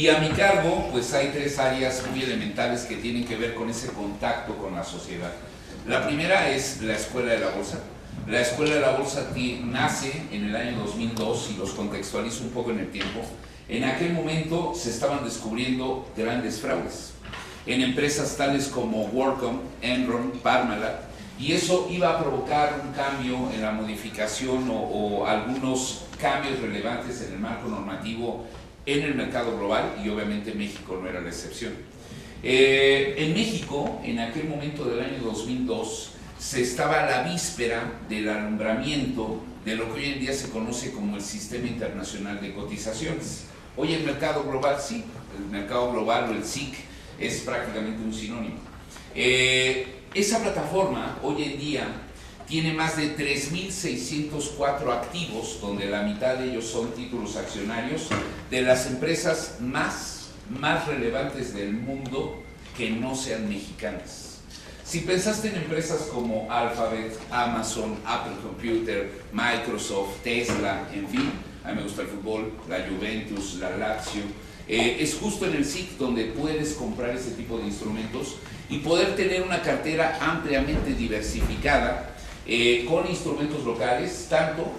Y a mi cargo, pues hay tres áreas muy elementales que tienen que ver con ese contacto con la sociedad. La primera es la Escuela de la Bolsa. La Escuela de la Bolsa nace en el año 2002 y los contextualizo un poco en el tiempo. En aquel momento se estaban descubriendo grandes fraudes en empresas tales como WorldCom, Enron, Parmalat, y eso iba a provocar un cambio en la modificación o algunos cambios relevantes en el marco normativo en el mercado global, y obviamente México no era la excepción. En México, en aquel momento del año 2002, se estaba a la víspera del alumbramiento de lo que hoy en día se conoce como el Sistema Internacional de Cotizaciones. Hoy el mercado global, sí, el mercado global o el SIC es prácticamente un sinónimo. Esa plataforma hoy en día tiene más de 3.604 activos, donde la mitad de ellos son títulos accionarios de las empresas más relevantes del mundo que no sean mexicanas. Si pensaste en empresas como Alphabet, Amazon, Apple Computer, Microsoft, Tesla, en fin, a mí me gusta el fútbol, la Juventus, la Lazio, es justo en el SIC donde puedes comprar ese tipo de instrumentos y poder tener una cartera ampliamente diversificada con instrumentos locales, tanto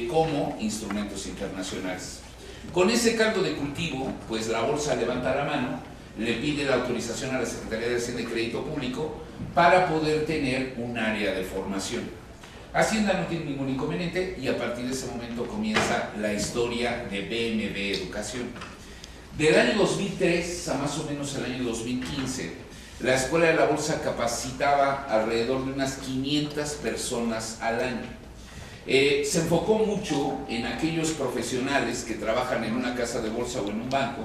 como instrumentos internacionales. Con ese caldo de cultivo, pues la bolsa levanta la mano, le pide la autorización a la Secretaría de Hacienda y Crédito Público para poder tener un área de formación. Hacienda no tiene ningún inconveniente y a partir de ese momento comienza la historia de BMB Educación. Del año 2003 a más o menos el año 2015, la Escuela de la Bolsa capacitaba alrededor de unas 500 personas al año. Se enfocó mucho en aquellos profesionales que trabajan en una casa de bolsa o en un banco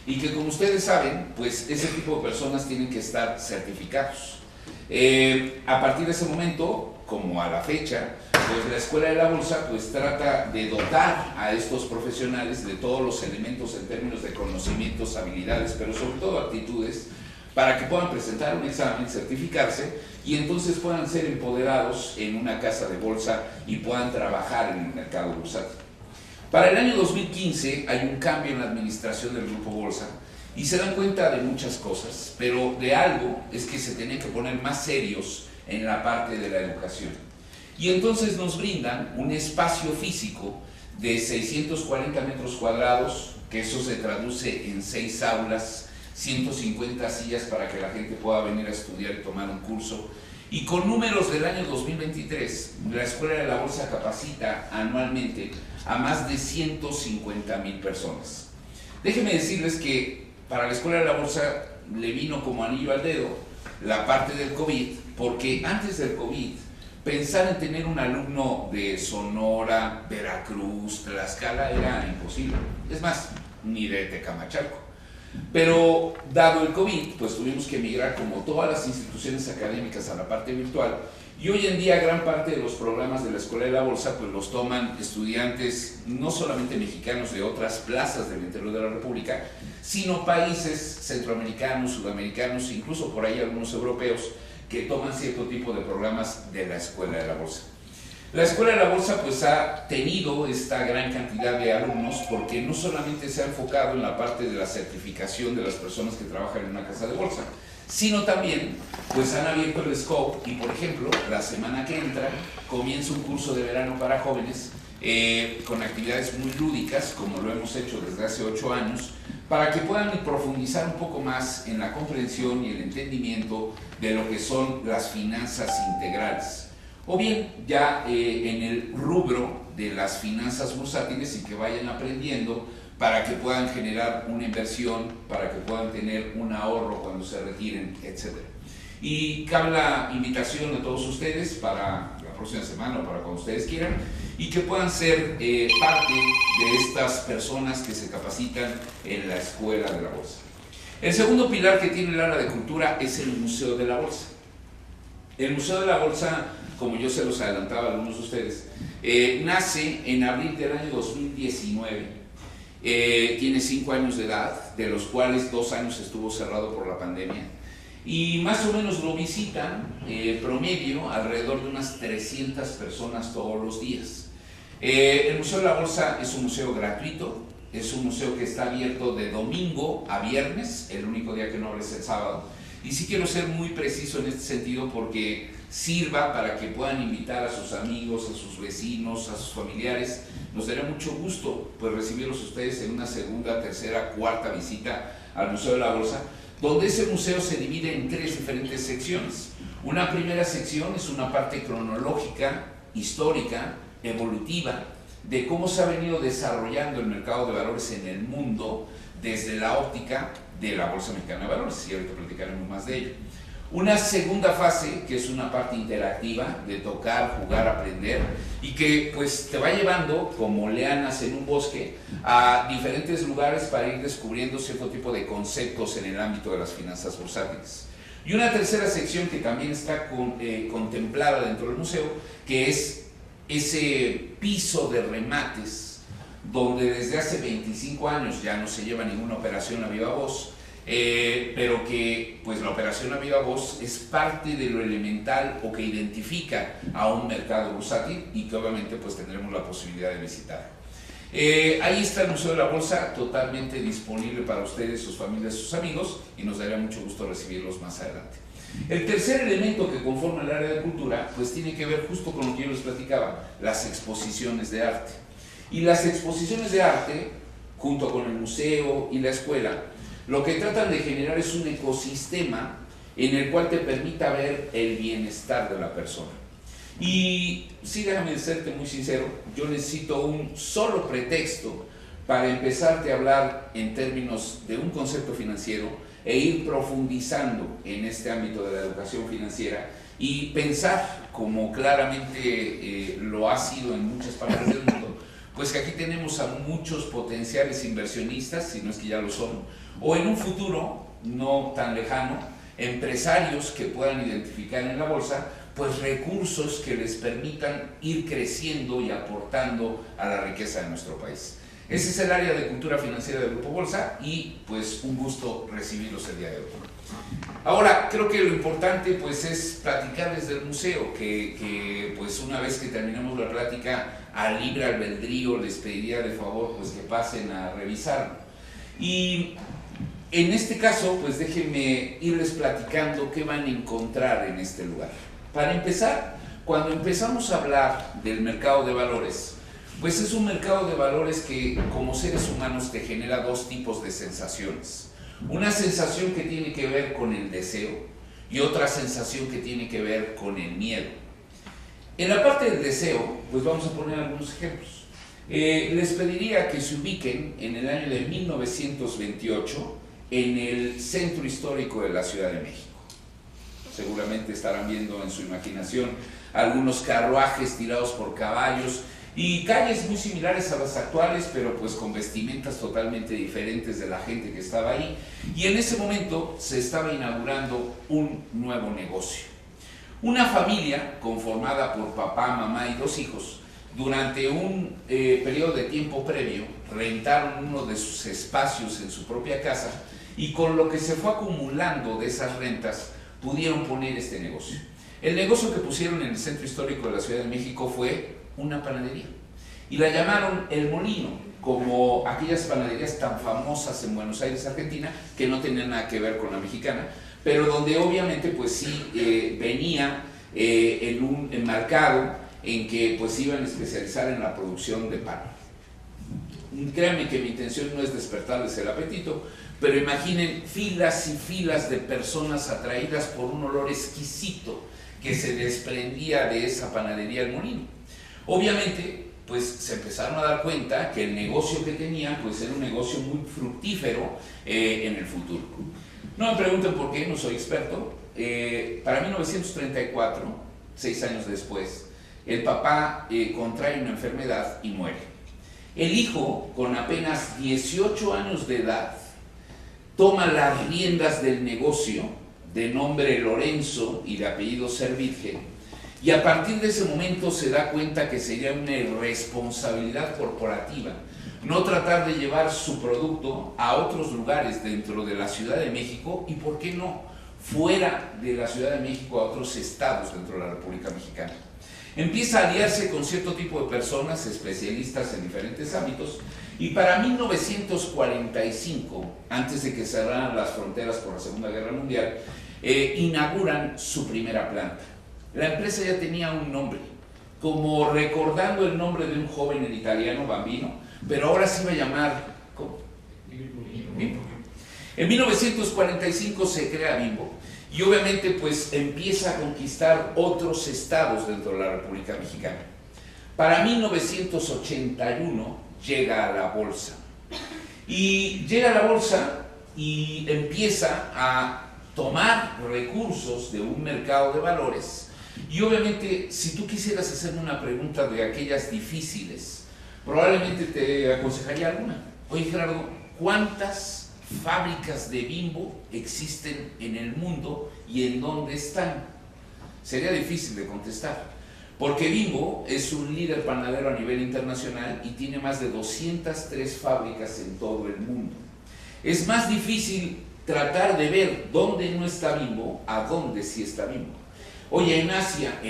y que, como ustedes saben, pues ese tipo de personas tienen que estar certificados. A partir de ese momento, como a la fecha, pues la Escuela de la Bolsa pues trata de dotar a estos profesionales de todos los elementos en términos de conocimientos, habilidades, pero sobre todo actitudes, para que puedan presentar un examen, certificarse y entonces puedan ser empoderados en una casa de bolsa y puedan trabajar en el mercado bursátil. Para el año 2015 hay un cambio en la administración del Grupo Bolsa y se dan cuenta de muchas cosas, pero de algo es que se tienen que poner más serios en la parte de la educación. Y entonces nos brindan un espacio físico de 640 metros cuadrados, que eso se traduce en 6 aulas, 150 sillas para que la gente pueda venir a estudiar y tomar un curso. Y con números del año 2023, la Escuela de la Bolsa capacita anualmente a más de 150,000 personas. Déjenme decirles que para la Escuela de la Bolsa le vino como anillo al dedo la parte del COVID, porque antes del COVID, pensar en tener un alumno de Sonora, Veracruz, Tlaxcala era imposible. Es más, ni de Tecamachalco. Pero dado el COVID, pues tuvimos que migrar como todas las instituciones académicas a la parte virtual y hoy en día gran parte de los programas de la Escuela de la Bolsa pues los toman estudiantes no solamente mexicanos de otras plazas del interior de la República, sino países centroamericanos, sudamericanos, incluso por ahí algunos europeos que toman cierto tipo de programas de la Escuela de la Bolsa. La Escuela de la Bolsa pues ha tenido esta gran cantidad de alumnos porque no solamente se ha enfocado en la parte de la certificación de las personas que trabajan en una casa de bolsa, sino también pues han abierto el scope y, por ejemplo, la semana que entra comienza un curso de verano para jóvenes con actividades muy lúdicas, como lo hemos hecho desde hace 8 años, para que puedan profundizar un poco más en la comprensión y el entendimiento de lo que son las finanzas integrales. O bien ya en el rubro de las finanzas bursátiles y que vayan aprendiendo para que puedan generar una inversión, para que puedan tener un ahorro cuando se retiren, etc. Y cabe la invitación a todos ustedes para la próxima semana o para cuando ustedes quieran y que puedan ser parte de estas personas que se capacitan en la Escuela de la Bolsa. El segundo pilar que tiene el área de cultura es el Museo de la Bolsa. El Museo de la Bolsa, como yo se los adelantaba a algunos de ustedes, nace en abril del año 2019. Tiene 5 años de edad, de los cuales 2 años estuvo cerrado por la pandemia. Y más o menos lo visitan, promedio, alrededor de unas 300 personas todos los días. El Museo de la Bolsa es un museo gratuito, es un museo que está abierto de domingo a viernes, el único día que no abre es el sábado. Y sí quiero ser muy preciso en este sentido porque sirva para que puedan invitar a sus amigos, a sus vecinos, a sus familiares. Nos daría mucho gusto pues recibirlos ustedes en una segunda, tercera, cuarta visita al Museo de la Bolsa, donde ese museo se divide en 3 diferentes secciones. Una primera sección es una parte cronológica, histórica, evolutiva, de cómo se ha venido desarrollando el mercado de valores en el mundo desde la óptica de la Bolsa Mexicana de Valores, y ahorita platicaremos más de ello. Una segunda fase, que es una parte interactiva, de tocar, jugar, aprender, y que pues te va llevando, como lianas en un bosque, a diferentes lugares para ir descubriendo cierto tipo de conceptos en el ámbito de las finanzas bursátiles. Y una tercera sección que también está contemplada dentro del museo, que es ese piso de remates, donde desde hace 25 años ya no se lleva ninguna operación a viva voz, pero que pues la operación a viva voz es parte de lo elemental o que identifica a un mercado bursátil y que obviamente pues tendremos la posibilidad de visitar. Ahí está el Museo de la Bolsa totalmente disponible para ustedes, sus familias, sus amigos, y nos daría mucho gusto recibirlos más adelante. El tercer elemento que conforma el área de cultura pues tiene que ver justo con lo que yo les platicaba, las exposiciones de arte. Y las exposiciones de arte, junto con el museo y la escuela, lo que tratan de generar es un ecosistema en el cual te permita ver el bienestar de la persona. Y sí, déjame serte muy sincero, yo necesito un solo pretexto para empezarte a hablar en términos de un concepto financiero e ir profundizando en este ámbito de la educación financiera y pensar, como claramente lo ha sido en muchas partes del mundo, pues que aquí tenemos a muchos potenciales inversionistas, si no es que ya lo son, o en un futuro no tan lejano, empresarios que puedan identificar en la bolsa pues recursos que les permitan ir creciendo y aportando a la riqueza de nuestro país. Ese es el área de cultura financiera del Grupo Bolsa y pues un gusto recibirlos el día de hoy. Ahora, creo que lo importante pues es platicarles del museo, que pues una vez que terminemos la plática a libre albedrío les pediría de favor pues que pasen a revisarlo. Y en este caso pues déjenme irles platicando qué van a encontrar en este lugar. Para empezar, cuando empezamos a hablar del mercado de valores, pues es un mercado de valores que como seres humanos te genera 2 tipos de sensaciones. Una sensación que tiene que ver con el deseo y otra sensación que tiene que ver con el miedo. En la parte del deseo, pues vamos a poner algunos ejemplos. Les pediría que se ubiquen en el año de 1928 en el centro histórico de la Ciudad de México. Seguramente estarán viendo en su imaginación algunos carruajes tirados por caballos y calles muy similares a las actuales, pero pues con vestimentas totalmente diferentes de la gente que estaba ahí. Y en ese momento se estaba inaugurando un nuevo negocio. Una familia conformada por papá, mamá y 2 hijos, durante un periodo de tiempo previo, rentaron uno de sus espacios en su propia casa y con lo que se fue acumulando de esas rentas, pudieron poner este negocio. El negocio que pusieron en el centro histórico de la Ciudad de México fue una panadería y la llamaron El Molino, como aquellas panaderías tan famosas en Buenos Aires, Argentina, que no tenían nada que ver con la mexicana, pero donde obviamente pues sí venía en un mercado en que pues iban a especializar en la producción de pan. Créanme que mi intención no es despertarles el apetito, pero imaginen filas y filas de personas atraídas por un olor exquisito que se desprendía de esa panadería El Molino. Obviamente, pues se empezaron a dar cuenta que el negocio que tenían pues era un negocio muy fructífero en el futuro. No me pregunten por qué, no soy experto. Para 1934, 6 años después, el papá contrae una enfermedad y muere. El hijo, con apenas 18 años de edad, toma las riendas del negocio, de nombre Lorenzo y de apellido Servidje, y a partir de ese momento se da cuenta que sería una irresponsabilidad corporativa no tratar de llevar su producto a otros lugares dentro de la Ciudad de México y, ¿por qué no?, fuera de la Ciudad de México a otros estados dentro de la República Mexicana. Empieza a aliarse con cierto tipo de personas, especialistas en diferentes ámbitos, y para 1945, antes de que cerraran las fronteras por la Segunda Guerra Mundial, inauguran su primera planta. La empresa ya tenía un nombre, como recordando el nombre de un joven en italiano, Bambino, pero ahora se iba a llamar, ¿cómo? Bimbo. En 1945 se crea Bimbo, y obviamente pues empieza a conquistar otros estados dentro de la República Mexicana. Para 1981 llega a la bolsa. Y llega a la bolsa y empieza a tomar recursos de un mercado de valores. Y obviamente, si tú quisieras hacerme una pregunta de aquellas difíciles, probablemente te aconsejaría alguna. Oye, Gerardo, ¿cuántas fábricas de Bimbo existen en el mundo y en dónde están? Sería difícil de contestar, porque Bimbo es un líder panadero a nivel internacional y tiene más de 203 fábricas en todo el mundo. Es más difícil tratar de ver dónde no está Bimbo a dónde sí está Bimbo. Oye, en Asia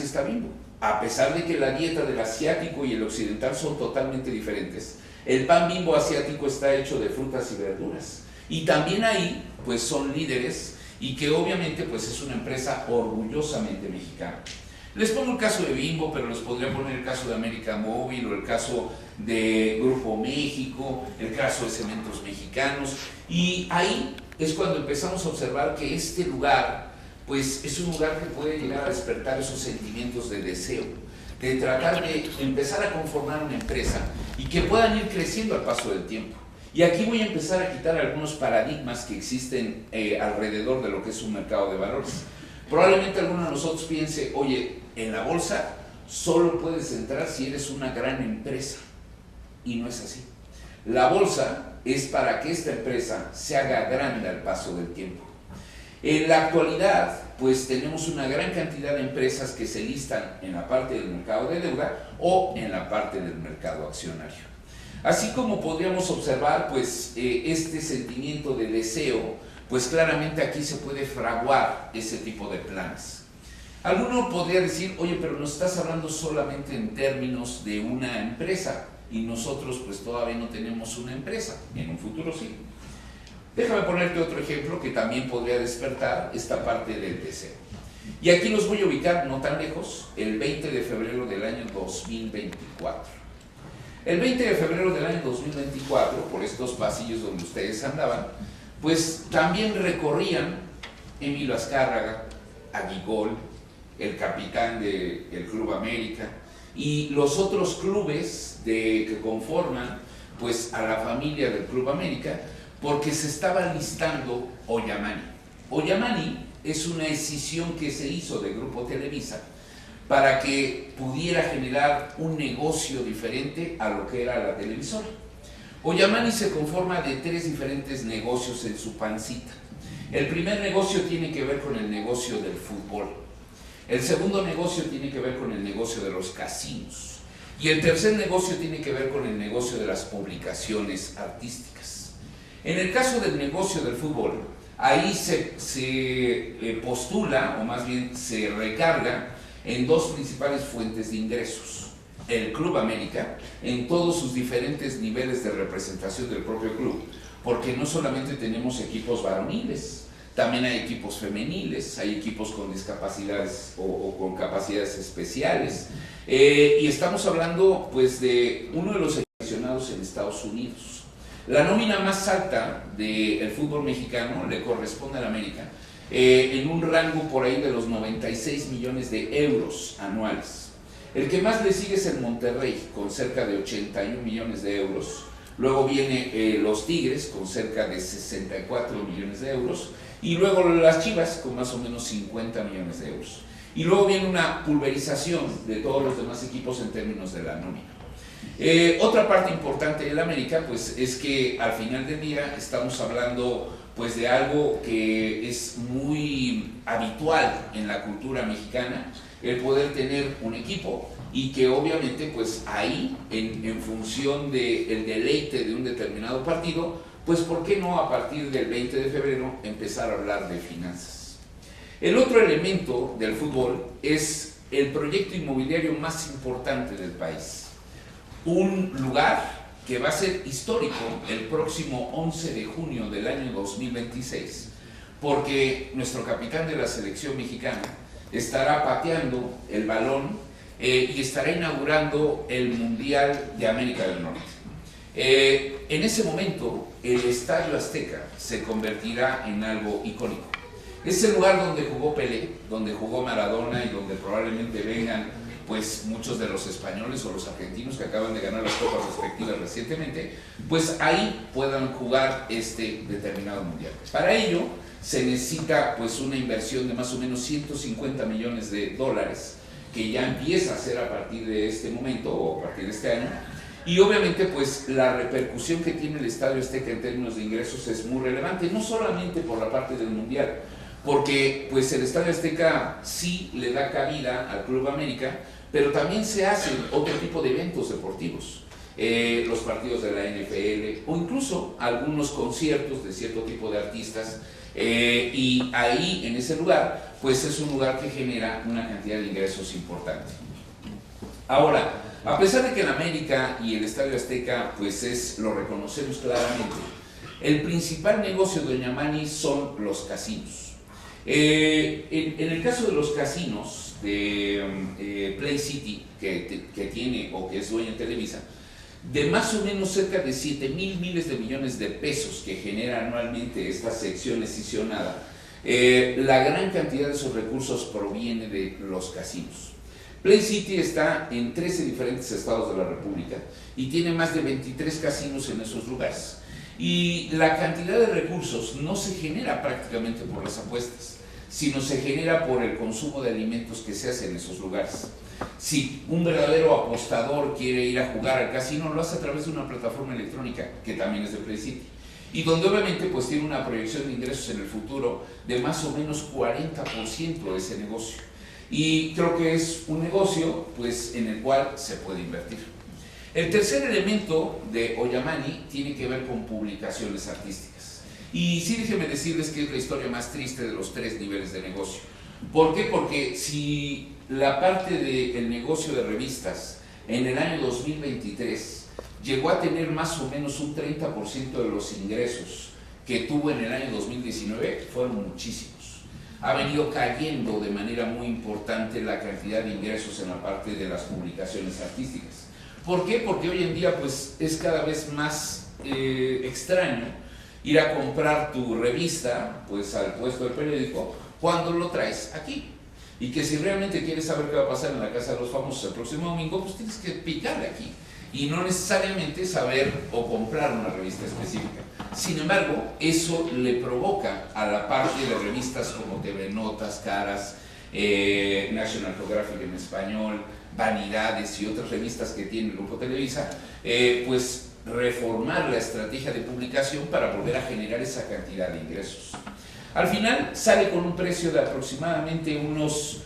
está Bimbo. A pesar de que la dieta del asiático y el occidental son totalmente diferentes, el pan Bimbo asiático está hecho de frutas y verduras. Y también ahí, pues son líderes y que obviamente pues es una empresa orgullosamente mexicana. Les pongo el caso de Bimbo, pero les podría poner el caso de América Móvil o el caso de Grupo México, el caso de Cementos Mexicanos. Y ahí es cuando empezamos a observar que este lugar pues es un lugar que puede llegar a despertar esos sentimientos de deseo, de tratar de empezar a conformar una empresa y que puedan ir creciendo al paso del tiempo. Y aquí voy a empezar a quitar algunos paradigmas que existen alrededor de lo que es un mercado de valores. Probablemente alguno de nosotros piense, oye, en la bolsa solo puedes entrar si eres una gran empresa. Y no es así. La bolsa es para que esta empresa se haga grande al paso del tiempo. En la actualidad, pues tenemos una gran cantidad de empresas que se listan en la parte del mercado de deuda o en la parte del mercado accionario. Así como podríamos observar, pues este sentimiento de deseo, pues claramente aquí se puede fraguar ese tipo de planes. Alguno podría decir, oye, pero nos estás hablando solamente en términos de una empresa y nosotros pues todavía no tenemos una empresa, en un futuro sí. Déjame ponerte otro ejemplo que también podría despertar esta parte del deseo. Y aquí los voy a ubicar no tan lejos, el 20 de febrero del año 2024. El 20 de febrero del año 2024, por estos pasillos donde ustedes andaban, pues también recorrían Emilio Azcárraga, Aguigol, el capitán del Club América y los otros clubes que conforman pues a la familia del Club América, porque se estaba listando Ollamani. Ollamani es una escisión que se hizo de Grupo Televisa para que pudiera generar un negocio diferente a lo que era la televisora. Ollamani se conforma de 3 diferentes negocios en su pancita. El primer negocio tiene que ver con el negocio del fútbol. El segundo negocio tiene que ver con el negocio de los casinos. Y el tercer negocio tiene que ver con el negocio de las publicaciones artísticas. En el caso del negocio del fútbol, ahí se postula, o más bien se recarga, en 2 principales fuentes de ingresos. El Club América, en todos sus diferentes niveles de representación del propio club, porque no solamente tenemos equipos varoniles, también hay equipos femeniles, hay equipos con discapacidades o con capacidades especiales, y estamos hablando pues de uno de los seleccionados en Estados Unidos. La nómina más alta del fútbol mexicano le corresponde al América, en un rango por ahí de los 96 millones de euros anuales. El que más le sigue es el Monterrey, con cerca de 81 millones de euros. Luego viene los Tigres, con cerca de 64 millones de euros. Y luego las Chivas, con más o menos 50 millones de euros. Y luego viene una pulverización de todos los demás equipos en términos de la nómina. Otra parte importante del América, pues, es que al final del día estamos hablando pues de algo que es muy habitual en la cultura mexicana, el poder tener un equipo y que obviamente pues ahí, en función del deleite de un determinado partido, pues ¿por qué no a partir del 20 de febrero empezar a hablar de finanzas? El otro elemento del fútbol es el proyecto inmobiliario más importante del país. Un lugar que va a ser histórico el próximo 11 de junio del año 2026, porque nuestro capitán de la selección mexicana estará pateando el balón y estará inaugurando el Mundial de América del Norte. En ese momento, el Estadio Azteca se convertirá en algo icónico. Es el lugar donde jugó Pelé, donde jugó Maradona y donde probablemente vengan pues muchos de los españoles o los argentinos que acaban de ganar las copas respectivas recientemente, pues ahí puedan jugar este determinado mundial. Para ello se necesita pues una inversión de más o menos 150 millones de dólares que ya empieza a hacer a partir de este momento o a partir de este año, y obviamente pues la repercusión que tiene el Estadio Azteca en términos de ingresos es muy relevante, no solamente por la parte del mundial, porque pues el Estadio Azteca sí le da cabida al Club América, pero también se hacen otro tipo de eventos deportivos, los partidos de la NFL o incluso algunos conciertos de cierto tipo de artistas, y ahí en ese lugar pues es un lugar que genera una cantidad de ingresos importante. Ahora, a pesar de que en América y el Estadio Azteca pues lo reconocemos claramente, el principal negocio de Doña Mani son los casinos. En el caso de los casinos de Play City, que tiene o que es dueña de Televisa, de más o menos cerca de 7,000 miles de millones de pesos que genera anualmente esta sección escisionada, la gran cantidad de esos recursos proviene de los casinos. Play City está en 13 diferentes estados de la República y tiene más de 23 casinos en esos lugares. Y la cantidad de recursos no se genera prácticamente por las apuestas, sino se genera por el consumo de alimentos que se hace en esos lugares. Si un verdadero apostador quiere ir a jugar al casino, lo hace a través de una plataforma electrónica, que también es de Play City, y donde obviamente pues tiene una proyección de ingresos en el futuro de más o menos 40% de ese negocio. Y creo que es un negocio pues en el cual se puede invertir. El tercer elemento de Ollamani tiene que ver con publicaciones artísticas. Y sí, déjenme decirles que es la historia más triste de los tres niveles de negocio. ¿Por qué? Porque si la parte del negocio de revistas en el año 2023 llegó a tener más o menos un 30% de los ingresos que tuvo en el año 2019, fueron muchísimos. Ha venido cayendo de manera muy importante la cantidad de ingresos en la parte de las publicaciones artísticas. ¿Por qué? Porque hoy en día pues, es cada vez más extraño ir a comprar tu revista pues, al puesto del periódico cuando lo traes aquí. Y que si realmente quieres saber qué va a pasar en la Casa de los Famosos el próximo domingo, pues tienes que picarle aquí. Y no necesariamente saber o comprar una revista específica. Sin embargo, eso le provoca a la parte de revistas como TV Notas, Caras, National Geographic en español, Vanidades y otras revistas que tiene el Grupo Televisa, pues reformar la estrategia de publicación para volver a generar esa cantidad de ingresos. Al final sale con un precio de aproximadamente unos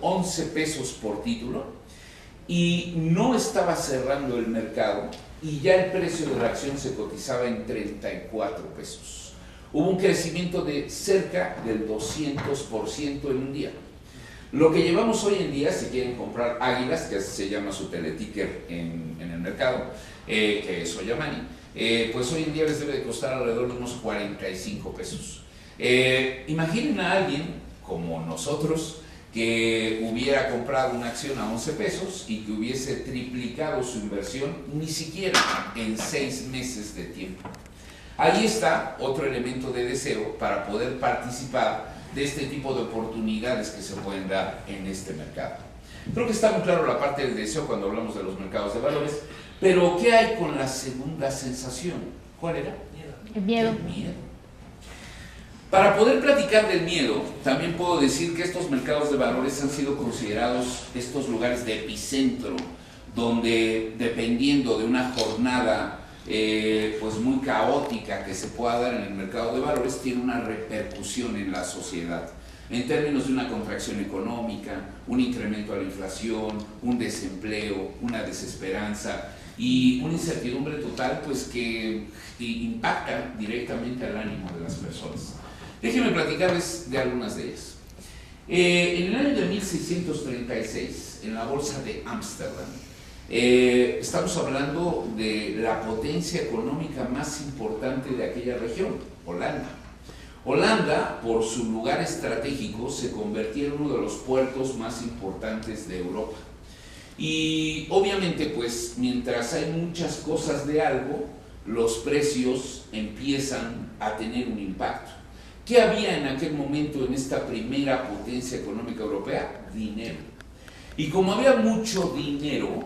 11 pesos por título, y no estaba cerrando el mercado y ya el precio de la acción se cotizaba en 34 pesos. Hubo un crecimiento de cerca del 200% en un día. Lo que llevamos hoy en día, si quieren comprar Águilas, que así se llama su teleticker en el mercado, que es Ollamani, pues hoy en día les debe de costar alrededor de unos 45 pesos. Imaginen a alguien como nosotros que hubiera comprado una acción a 11 pesos y que hubiese triplicado su inversión ni siquiera en 6 meses de tiempo. Ahí está otro elemento de deseo para poder participar de este tipo de oportunidades que se pueden dar en este mercado. Creo que está muy claro la parte del deseo cuando hablamos de los mercados de valores, pero ¿qué hay con la segunda sensación? ¿Cuál era? El miedo. El miedo. Para poder platicar del miedo, también puedo decir que estos mercados de valores han sido considerados estos lugares de epicentro, donde dependiendo de una jornada pues muy caótica que se pueda dar en el mercado de valores, tiene una repercusión en la sociedad, en términos de una contracción económica, un incremento a la inflación, un desempleo, una desesperanza y una incertidumbre total pues que impacta directamente al ánimo de las personas. Déjenme platicarles de algunas de ellas. En el año de 1636, en la bolsa de Ámsterdam, estamos hablando de la potencia económica más importante de aquella región, Holanda. Holanda, por su lugar estratégico, se convertía en uno de los puertos más importantes de Europa. Y obviamente, pues, mientras hay muchas cosas de algo, los precios empiezan a tener un impacto. ¿Qué había en aquel momento en esta primera potencia económica europea? Dinero. Y como había mucho dinero,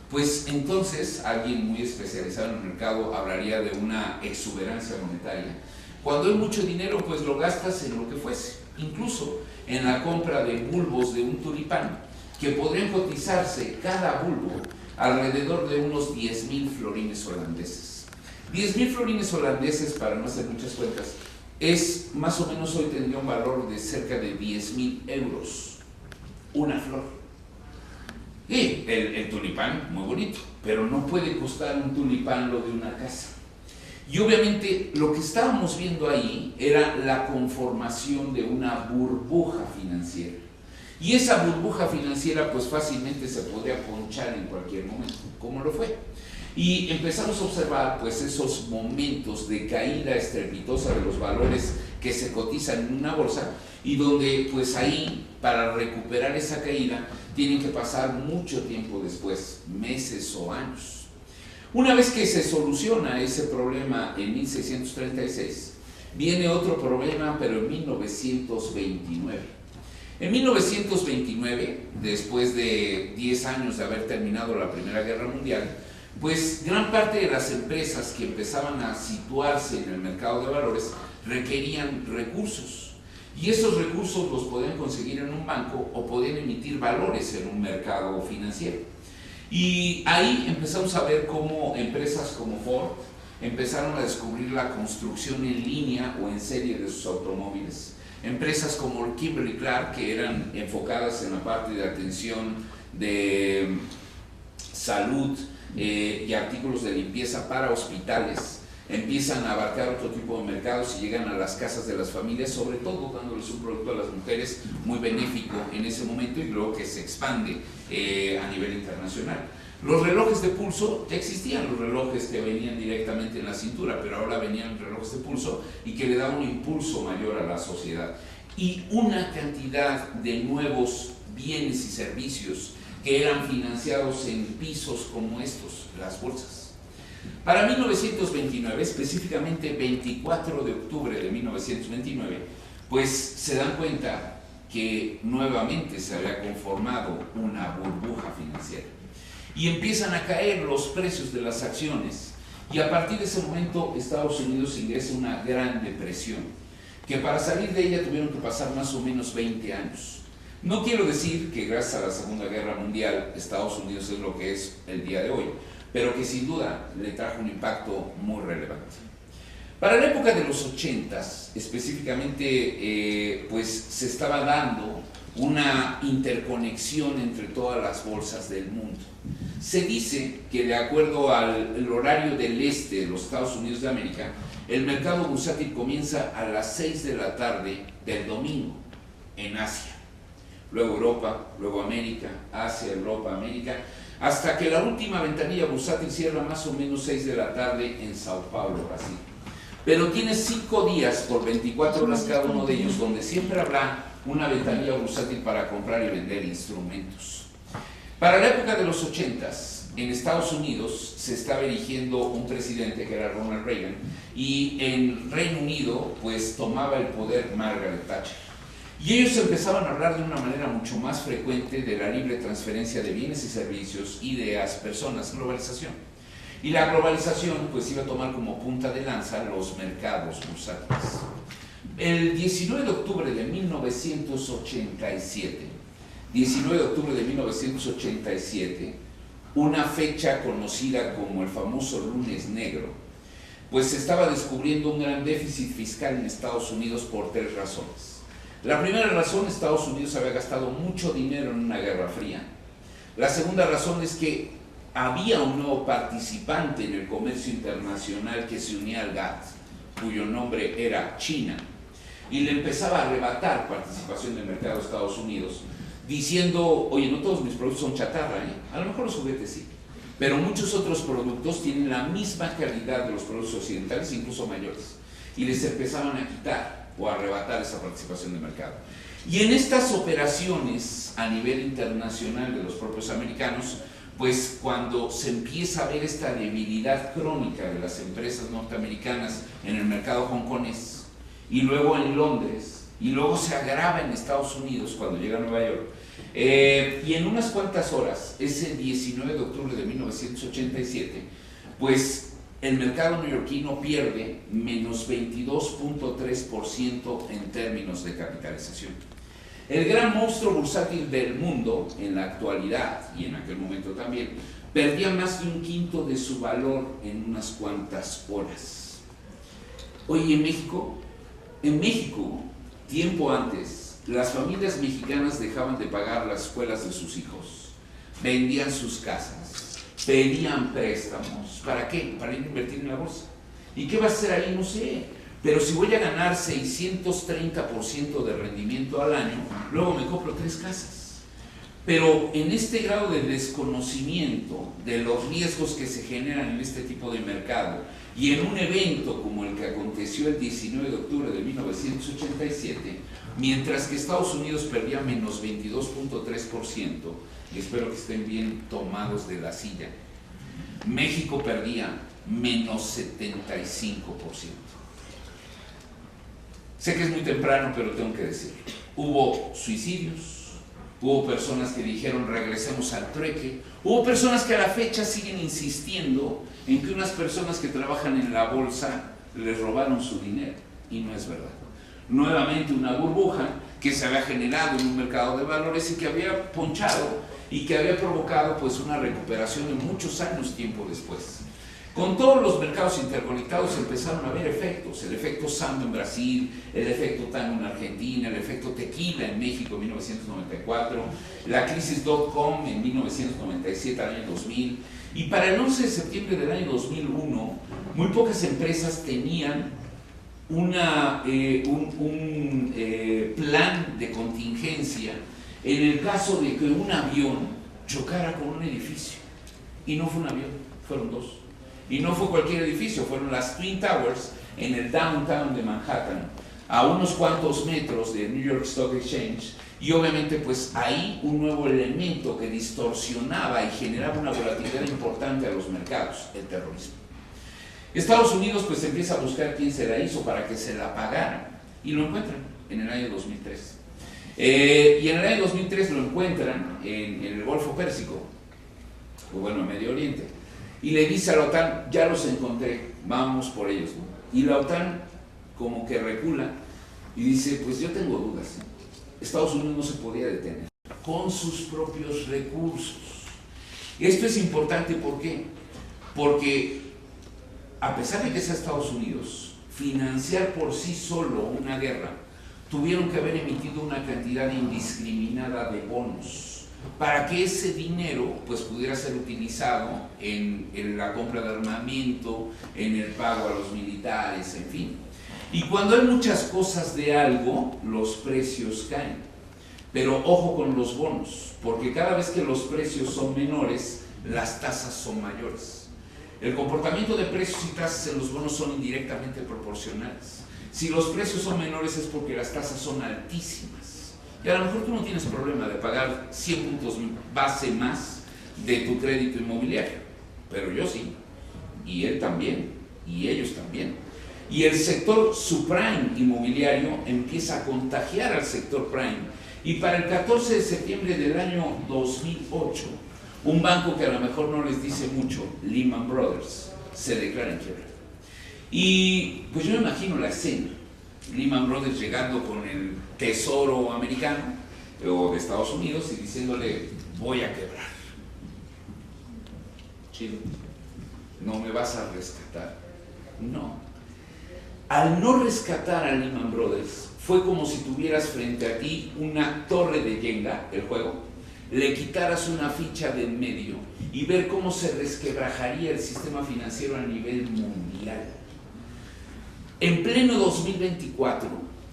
pues entonces alguien muy especializado en el mercado hablaría de una exuberancia monetaria. Cuando hay mucho dinero, pues lo gastas en lo que fuese, incluso en la compra de bulbos de un tulipán, que podrían cotizarse cada bulbo alrededor de unos 10.000 florines holandeses. 10.000 florines holandeses, para no hacer muchas cuentas, es más o menos, hoy tendría un valor de cerca de 10.000 euros una flor. Y el tulipán, muy bonito, pero no puede costar un tulipán lo de una casa. Y obviamente lo que estábamos viendo ahí era la conformación de una burbuja financiera. Y esa burbuja financiera pues fácilmente se podía ponchar en cualquier momento, como lo fue. Y empezamos a observar pues esos momentos de caída estrepitosa de los valores que se cotizan en una bolsa, y donde pues ahí, para recuperar esa caída, tienen que pasar mucho tiempo después, meses o años. Una vez que se soluciona ese problema en 1636, viene otro problema, pero en 1929. En 1929, después de 10 años de haber terminado la Primera Guerra Mundial, pues gran parte de las empresas que empezaban a situarse en el mercado de valores requerían recursos. Y esos recursos los podían conseguir en un banco o podían emitir valores en un mercado financiero. Y ahí empezamos a ver cómo empresas como Ford empezaron a descubrir la construcción en línea o en serie de sus automóviles. Empresas como Kimberly-Clark, que eran enfocadas en la parte de atención de salud y artículos de limpieza para hospitales, empiezan a abarcar otro tipo de mercados y llegan a las casas de las familias, sobre todo dándoles un producto a las mujeres muy benéfico en ese momento, y luego que se expande a nivel internacional. Los relojes de pulso ya existían, los relojes que venían directamente en la cintura, pero ahora venían relojes de pulso y que le daban un impulso mayor a la sociedad. Y una cantidad de nuevos bienes y servicios que eran financiados en pisos como estos, las bolsas. Para 1929, específicamente 24 de octubre de 1929, pues se dan cuenta que nuevamente se había conformado una burbuja financiera. Y empiezan a caer los precios de las acciones, y a partir de ese momento Estados Unidos ingresa una gran depresión, que para salir de ella tuvieron que pasar más o menos 20 años. No quiero decir que gracias a la Segunda Guerra Mundial Estados Unidos es lo que es el día de hoy, pero que sin duda le trajo un impacto muy relevante. Para la época de los 80s, específicamente, pues se estaba dando una interconexión entre todas las bolsas del mundo. Se dice que, de acuerdo al horario del este de los Estados Unidos de América, el mercado bursátil comienza a las 6 de la tarde del domingo en Asia, luego Europa, luego América, Asia, Europa, América, hasta que la última ventanilla bursátil cierra más o menos 6 de la tarde en Sao Paulo, Brasil. Pero tiene 5 días por 24 horas cada uno de ellos, donde siempre habrá una ventanilla bursátil para comprar y vender instrumentos. Para la época de los 80s, en Estados Unidos se estaba erigiendo un presidente que era Ronald Reagan, y en Reino Unido pues tomaba el poder Margaret Thatcher. Y ellos empezaban a hablar de una manera mucho más frecuente de la libre transferencia de bienes y servicios, ideas, personas, globalización. Y la globalización pues iba a tomar como punta de lanza los mercados bursátiles. El 19 de octubre de 1987, una fecha conocida como el famoso lunes negro, pues se estaba descubriendo un gran déficit fiscal en Estados Unidos por 3 razones. La primera razón, Estados Unidos había gastado mucho dinero en una guerra fría. La segunda razón es que había un nuevo participante en el comercio internacional que se unía al GATT, cuyo nombre era China. y le empezaba a arrebatar participación de mercado a Estados Unidos, diciendo, oye, no todos mis productos son chatarra, a lo mejor los juguetes sí, pero muchos otros productos tienen la misma calidad de los productos occidentales, incluso mayores, y les empezaban a quitar o a arrebatar esa participación de mercado. Y en estas operaciones a nivel internacional de los propios americanos, pues cuando se empieza a ver esta debilidad crónica de las empresas norteamericanas en el mercado hongkonés, y luego en Londres, y luego se agrava en Estados Unidos cuando llega a Nueva York, y en unas cuantas horas, ese 19 de octubre de 1987, pues el mercado neoyorquino pierde menos 22.3% en términos de capitalización. El gran monstruo bursátil del mundo, en la actualidad y en aquel momento también, perdía más de un quinto de su valor en unas cuantas horas. Hoy en México, tiempo antes, las familias mexicanas dejaban de pagar las escuelas de sus hijos, vendían sus casas, pedían préstamos. ¿Para qué? Para ir a invertir en la bolsa. ¿Y qué va a hacer ahí? No sé. Pero si voy a ganar 630% de rendimiento al año, luego me compro 3 casas. Pero en este grado de desconocimiento de los riesgos que se generan en este tipo de mercado, y en un evento como el que aconteció el 19 de octubre de 1987, mientras que Estados Unidos perdía menos 22.3%, y espero que estén bien tomados de la silla, México perdía menos 75%. Sé que es muy temprano, pero tengo que decirlo. Hubo suicidios, hubo personas que dijeron regresemos al trueque, hubo personas que a la fecha siguen insistiendo en que unas personas que trabajan en la bolsa les robaron su dinero, y no es verdad. Nuevamente una burbuja que se había generado en un mercado de valores y que había ponchado y que había provocado pues una recuperación en muchos años tiempo después. Con todos los mercados interconectados empezaron a haber efectos, el efecto Samba en Brasil, el efecto Tango en Argentina, el efecto Tequila en México en 1994, la crisis .com en 1997 al año 2000, y para el 11 de septiembre del año 2001, muy pocas empresas tenían un plan de contingencia en el caso de que un avión chocara con un edificio. Y no fue un avión, fueron 2. Y no fue cualquier edificio, fueron las Twin Towers en el downtown de Manhattan, a unos cuantos metros de New York Stock Exchange, y obviamente pues ahí un nuevo elemento que distorsionaba y generaba una volatilidad importante a los mercados, el terrorismo. Estados Unidos pues empieza a buscar quién se la hizo para que se la pagaran, y lo encuentran en el año 2003. Y en el año 2003 lo encuentran en el Golfo Pérsico, o bueno, en Medio Oriente, y le dice a la OTAN, ya los encontré, vamos por ellos, ¿no? Y la OTAN como que recula y dice, pues yo tengo dudas, Estados Unidos no se podía detener con sus propios recursos. Esto es importante, ¿por qué? Porque a pesar de que sea Estados Unidos, financiar por sí solo una guerra, tuvieron que haber emitido una cantidad indiscriminada de bonos para que ese dinero pues pudiera ser utilizado en la compra de armamento, en el pago a los militares, en fin. Y cuando hay muchas cosas de algo, los precios caen. Pero ojo con los bonos, porque cada vez que los precios son menores, las tasas son mayores. El comportamiento de precios y tasas en los bonos son indirectamente proporcionales. Si los precios son menores es porque las tasas son altísimas. Y a lo mejor tú no tienes problema de pagar 100 puntos base más de tu crédito inmobiliario, pero yo sí, y él también, y ellos también. Y el sector subprime inmobiliario empieza a contagiar al sector prime, y para el 14 de septiembre del año 2008, un banco que a lo mejor no les dice mucho, Lehman Brothers, se declara en quiebra. Y pues yo me imagino la escena, Lehman Brothers llegando con el tesoro americano o de Estados Unidos y diciéndole, voy a quebrar. Chido, ¿no me vas a rescatar? No. Al no rescatar a Lehman Brothers, fue como si tuvieras frente a ti una torre de Jenga, el juego, le quitaras una ficha de en medio y ver cómo se resquebrajaría el sistema financiero a nivel mundial. En pleno 2024,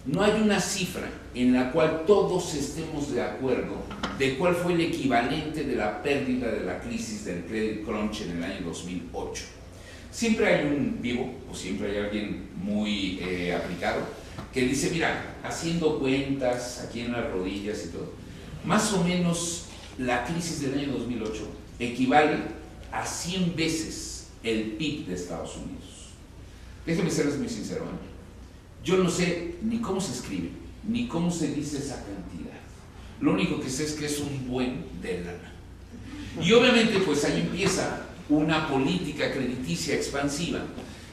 no hay una cifra en la cual todos estemos de acuerdo de cuál fue el equivalente de la pérdida de la crisis del credit crunch en el año 2008. Siempre hay un vivo, o siempre hay alguien muy aplicado, que dice, mira, haciendo cuentas aquí en las rodillas y todo, más o menos la crisis del año 2008 equivale a 100 veces el PIB de Estados Unidos. Déjenme serles muy sincero, yo no sé ni cómo se escribe, ni cómo se dice esa cantidad. Lo único que sé es que es un buen de lana. Y obviamente pues ahí empieza una política crediticia expansiva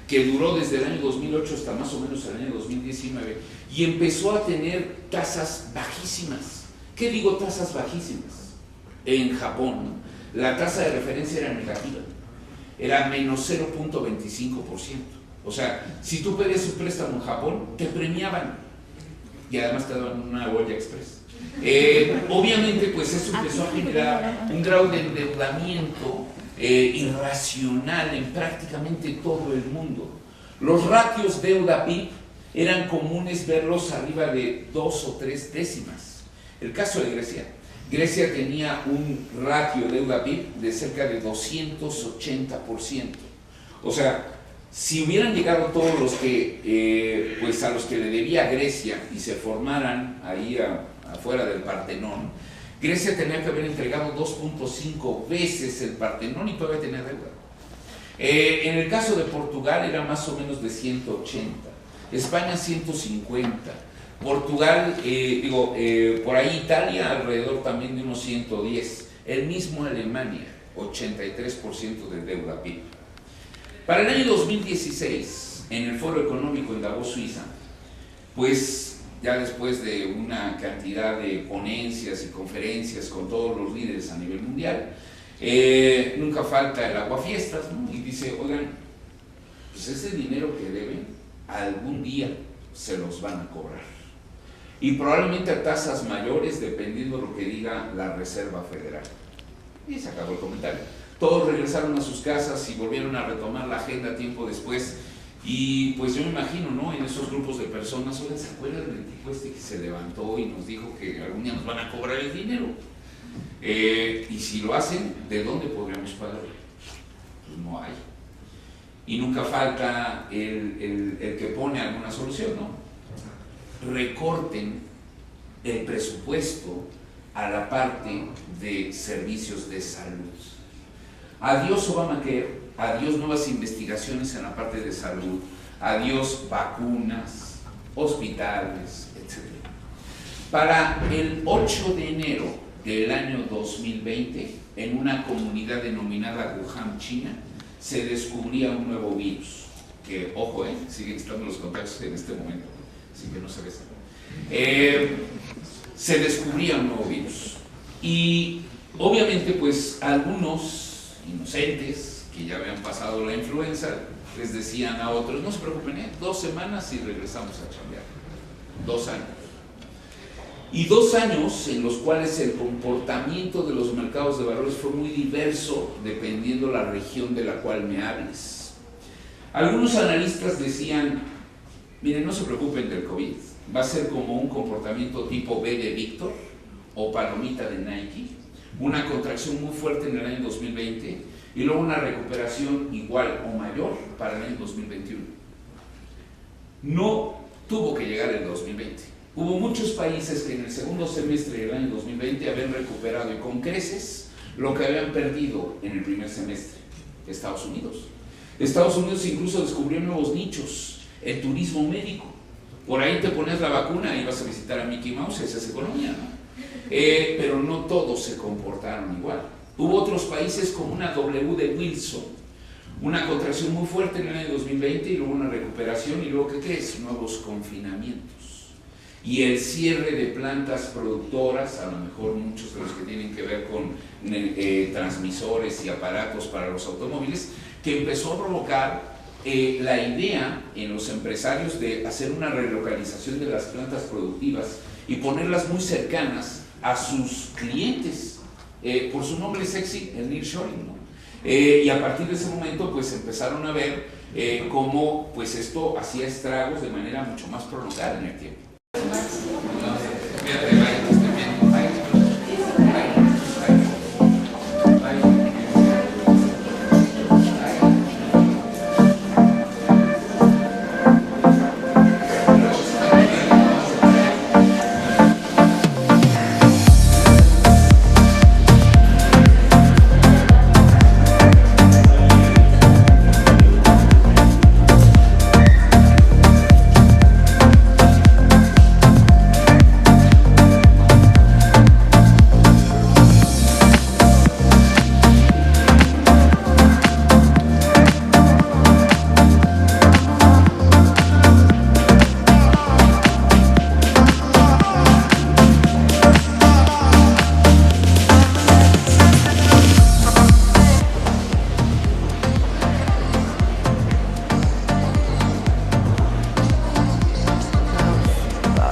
que duró desde el año 2008 hasta más o menos el año 2019 y empezó a tener tasas bajísimas. ¿Qué digo tasas bajísimas? En Japón la tasa de referencia era negativa, era menos 0.25%. O sea, si tú pedías un préstamo en Japón, te premiaban y además te daban una olla express. Obviamente, pues eso empezó a generar un grado de endeudamiento irracional en prácticamente todo el mundo. Los ratios deuda-PIB eran comunes verlos arriba de 2 o 3 décimas. El caso de Grecia. Grecia tenía un ratio deuda-PIB de cerca de 280%. O sea, si hubieran llegado todos los que, pues a los que le debía Grecia y se formaran ahí afuera del Partenón, Grecia tenía que haber entregado 2.5 veces el Partenón y todavía tenía deuda. En el caso de Portugal era más o menos de 180, España 150, Portugal, por ahí Italia alrededor también de unos 110, el mismo Alemania, 83% de deuda PIB. Para el año 2016, en el Foro Económico en Davos, Suiza, pues ya después de una cantidad de ponencias y conferencias con todos los líderes a nivel mundial, nunca falta el aguafiestas, ¿no? Y dice, oigan, pues ese dinero que deben, algún día se los van a cobrar. Y probablemente a tasas mayores, dependiendo de lo que diga la Reserva Federal. Y se acabó el comentario. Todos regresaron a sus casas y volvieron a retomar la agenda tiempo después. Y pues yo me imagino, ¿no? En esos grupos de personas, oigan, ¿se acuerdan del tipo este que se levantó y nos dijo que algún día nos van a cobrar el dinero? Y si lo hacen, ¿de dónde podríamos pagarlo? Pues no hay. Y nunca falta el que pone alguna solución, ¿no? Recorten el presupuesto a la parte de servicios de salud. Adiós Obamacare, adiós nuevas investigaciones en la parte de salud, adiós vacunas, hospitales, etc. Para el 8 de enero del año 2020, en una comunidad denominada Wuhan, China, se descubría un nuevo virus, que, ojo, siguen estando los contactos en este momento, así que no se besan. Se descubría un nuevo virus. Y obviamente, pues, algunos inocentes que ya habían pasado la influenza les decían a otros, no se preocupen, 2 semanas y regresamos a chambear. 2 años. Y 2 años en los cuales el comportamiento de los mercados de valores fue muy diverso dependiendo la región de la cual me hables. Algunos analistas decían, miren, no se preocupen del COVID, va a ser como un comportamiento tipo B de Víctor o palomita de Nike, una contracción muy fuerte en el año 2020 y luego una recuperación igual o mayor para el año 2021. No tuvo que llegar el 2020. Hubo muchos países que en el segundo semestre del año 2020 habían recuperado y con creces lo que habían perdido en el primer semestre. Estados Unidos. Estados Unidos incluso descubrió nuevos nichos, el turismo médico. Por ahí te pones la vacuna y vas a visitar a Mickey Mouse, esa es economía, ¿no? Pero no todos se comportaron igual. Hubo otros países como una W de Wilson, una contracción muy fuerte en el año 2020 y luego una recuperación y luego, ¿qué crees? Nuevos confinamientos. Y el cierre de plantas productoras, a lo mejor muchos de los que tienen que ver con transmisores y aparatos para los automóviles, que empezó a provocar la idea en los empresarios de hacer una relocalización de las plantas productivas y ponerlas muy cercanas a sus clientes, por su nombre sexy, el nearshoring, ¿no? Y a partir de ese momento pues empezaron a ver cómo pues esto hacía estragos de manera mucho más prolongada en el tiempo. Fíjate, vaya, que esté bien. Bye.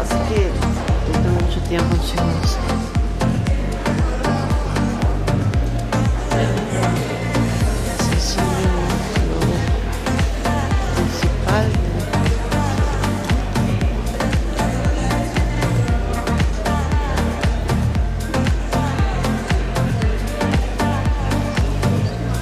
Así que no tengo mucho tiempo, chicos. Ese es lo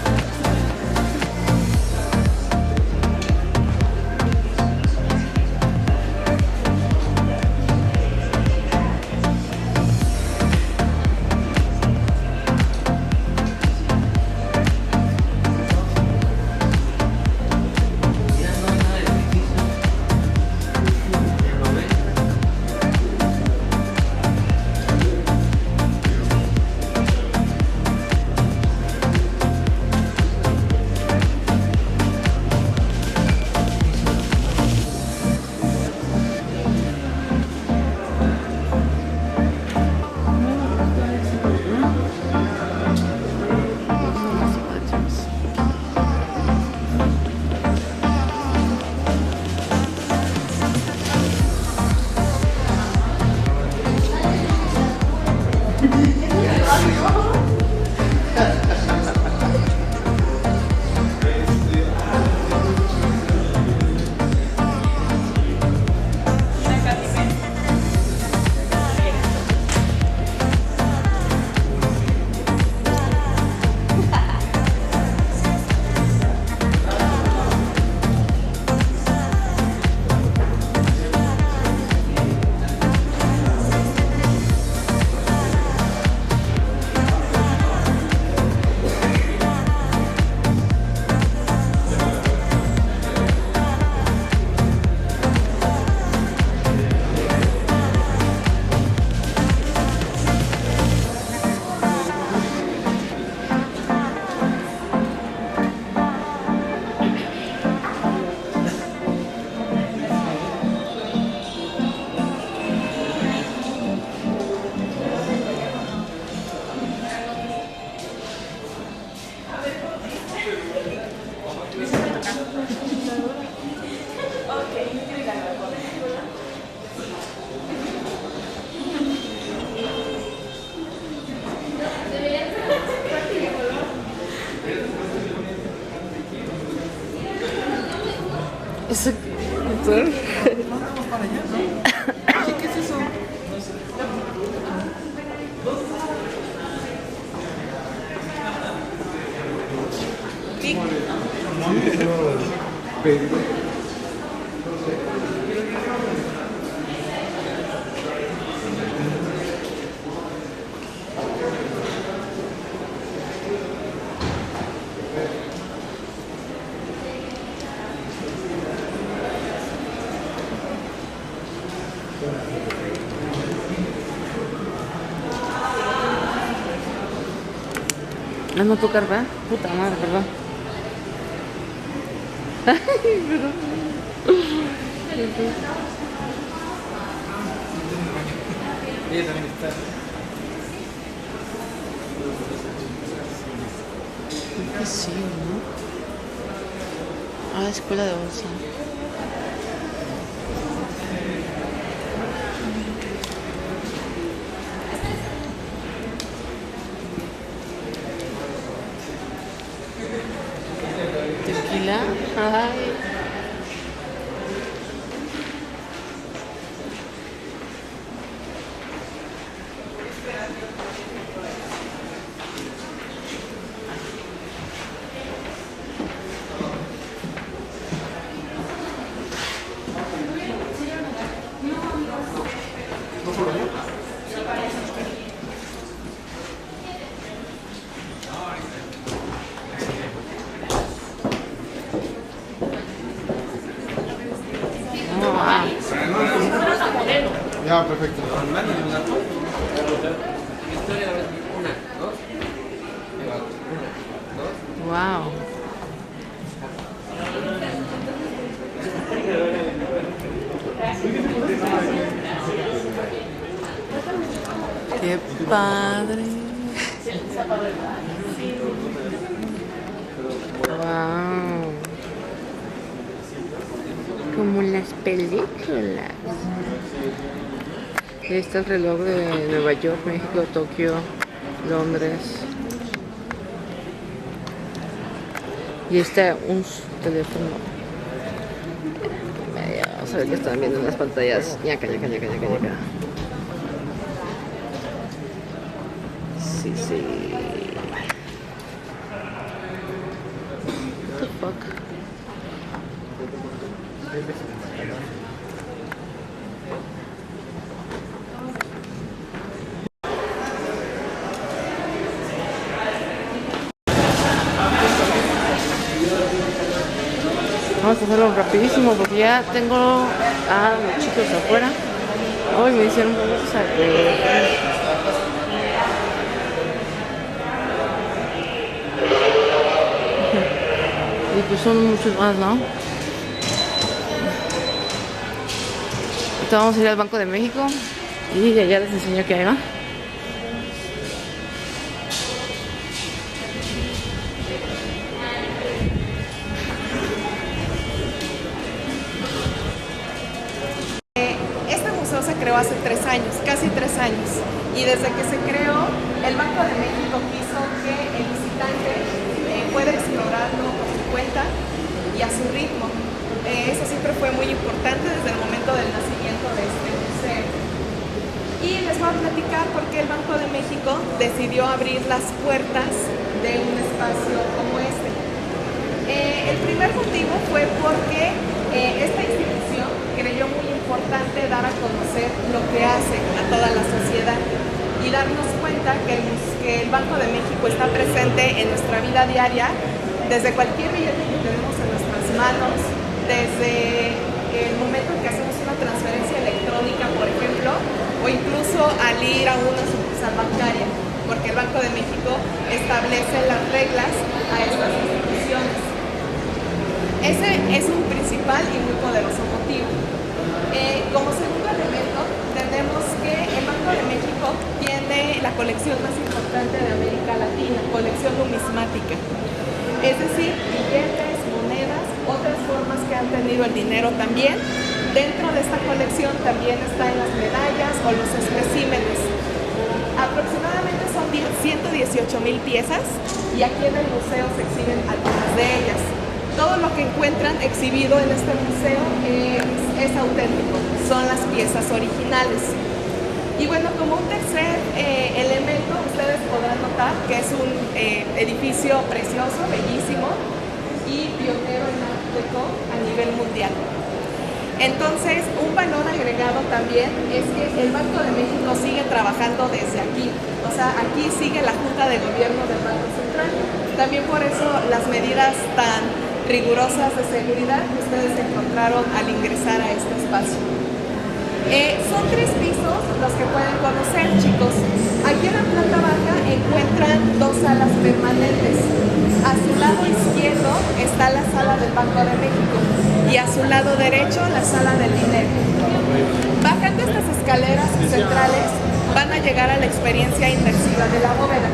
principal. Eso, ¿qué es eso? Ah, no tocar, ¿verdad? Puta madre, perdón. Ay, perdón. Ella también está. Creo que sí, ¿no? Ah, escuela de bolsa. Tequila. Ay. Ya, perfecto. Mándame una foto. Victoria, una, dos. Una, dos. Wow. Qué padre. Wow. Como las películas. Este es el reloj de Nueva York, México, Tokio, Londres. Y está un teléfono. Vamos a ver qué están viendo en las pantallas. Ñaca, ñaca, ñaca, ñaca, ñaca. Sí, sí. What the fuck? Vamos a hacerlo rapidísimo porque ya tengo a los chicos afuera. Hoy me hicieron bolsa y pues son muchos más, ¿no? Ahorita vamos a ir al Banco de México y allá les enseño qué hay, ¿no? Se creó hace 3 años, casi 3 años, y desde que se creó, el Banco de México quiso que el visitante pueda explorarlo por su cuenta y a su ritmo. Eso siempre fue muy importante desde el momento del nacimiento de este museo. Y les voy a platicar por qué el Banco de México decidió abrir las puertas de un espacio como este. El primer motivo fue porque esta institución creyó muy importante dar a conocer lo que hace a toda la sociedad y darnos cuenta que el Banco de México está presente en nuestra vida diaria, desde cualquier billete que tenemos en nuestras manos, desde el momento en que hacemos una transferencia electrónica, por ejemplo, o incluso al ir a una sucursal bancaria, porque el Banco de México establece las reglas a estas instituciones. Ese es un principal y muy poderoso motivo. Como segundo elemento, tenemos que el Banco de México tiene la colección más importante de América Latina, colección numismática. Es decir, billetes, monedas, otras formas que han tenido el dinero también. Dentro de esta colección también están las medallas o los especímenes. Aproximadamente son 118,000 piezas y aquí en el museo se exhiben algunas de ellas. Todo lo que encuentran exhibido en este museo es auténtico, son las piezas originales. Y bueno, como un tercer elemento, ustedes podrán notar que es un edificio precioso, bellísimo y pionero en Art Deco a nivel mundial. Entonces, un valor agregado también es que el Banco de México sigue trabajando desde aquí. O sea, aquí sigue la Junta de Gobierno del Banco Central. También por eso las medidas tan rigurosas de seguridad que ustedes encontraron al ingresar a este espacio. Son 3 pisos los que pueden conocer, chicos. Aquí en la planta baja encuentran 2 salas permanentes. A su lado izquierdo está la sala del Banco de México y a su lado derecho la sala del dinero. Bajando estas escaleras centrales van a llegar a la experiencia inmersiva de la bóveda.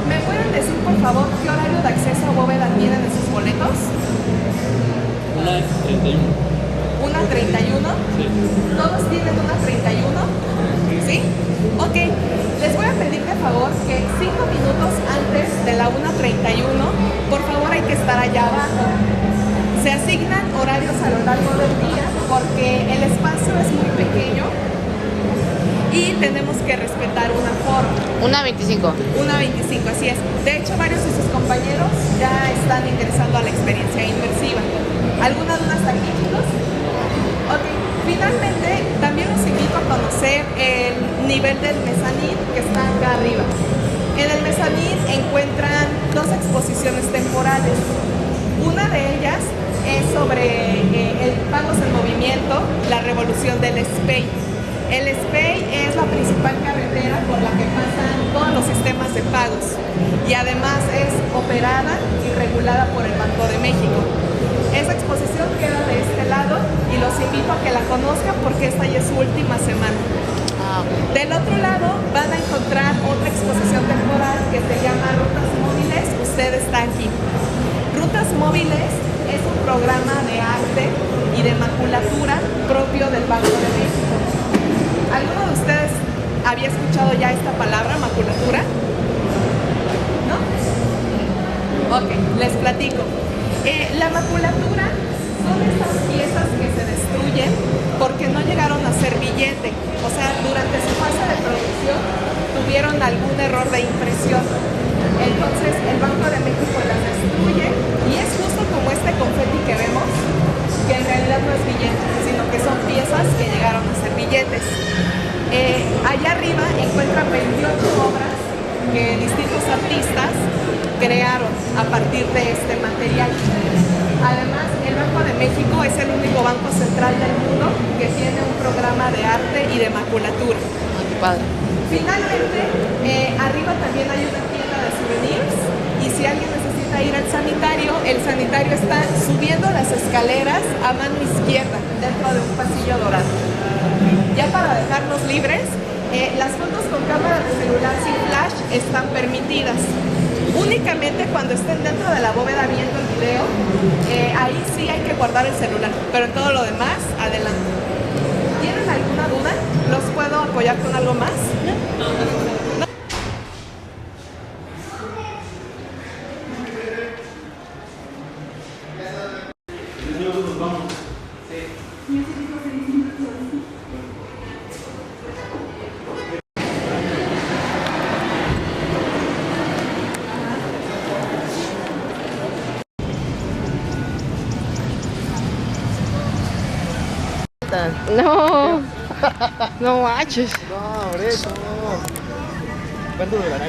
¿Me pueden decir, por favor, qué horario de acceso a bóveda tienen en sus boletos? 1:31. ¿1:31? Sí. ¿Todos tienen 1:31? ¿Sí? Ok. Les voy a pedir de favor que 5 minutos antes de la 1:31, por favor hay que estar allá abajo. Se asignan horarios a lo largo del día porque el espacio es muy pequeño y tenemos que respetar una forma. 1:25. 1:25, así es. De hecho, varios de sus compañeros ya están ingresando a la experiencia inmersiva. ¿Alguna duda hasta aquí, chicos? Ok. Finalmente, también los invito a conocer el nivel del mezanín que está acá arriba. En el mezanín encuentran 2 exposiciones temporales. Una de ellas es sobre el pagos en movimiento, la revolución del SPEI. El SPEI es la principal carretera por la que pasan todos los sistemas de pagos y además es operada y regulada por el Banco de México. Esa exposición queda de este lado y los invito a que la conozcan porque esta ya es su última semana. Del otro lado van a encontrar otra exposición temporal que se llama Rutas Móviles. Usted está aquí. Rutas Móviles es un programa de arte y de maculatura propio del Banco de México. ¿Alguno de ustedes había escuchado ya esta palabra, maculatura? ¿No? Ok, les platico. La maculatura son estas piezas que se destruyen porque no llegaron a ser billete. O sea, durante su fase de producción tuvieron algún error de impresión. Entonces el Banco de México las destruye y es justo como este confeti que vemos, que en realidad no es billete, sino que son piezas que llegaron a ser billetes. Allá arriba encuentran 28 obras que distintos artistas crearon a partir de este material. Además, el Banco de México es el único banco central del mundo que tiene un programa de arte y de maculatura. Qué padre. Finalmente, arriba también hay una tienda de souvenirs y si alguien necesita ir al sanitario, el sanitario está subiendo las escaleras a mano izquierda dentro de un pasillo dorado. Ya para dejarnos libres, las fotos con cámara de celular sin flash están permitidas. Únicamente cuando estén dentro de la bóveda viendo el video, ahí sí hay que guardar el celular, pero en todo lo demás, adelante. ¿Tienen alguna duda? ¿Los puedo apoyar con algo más? ¿No? No, no manches. No, por eso. ¿Cuánto durará?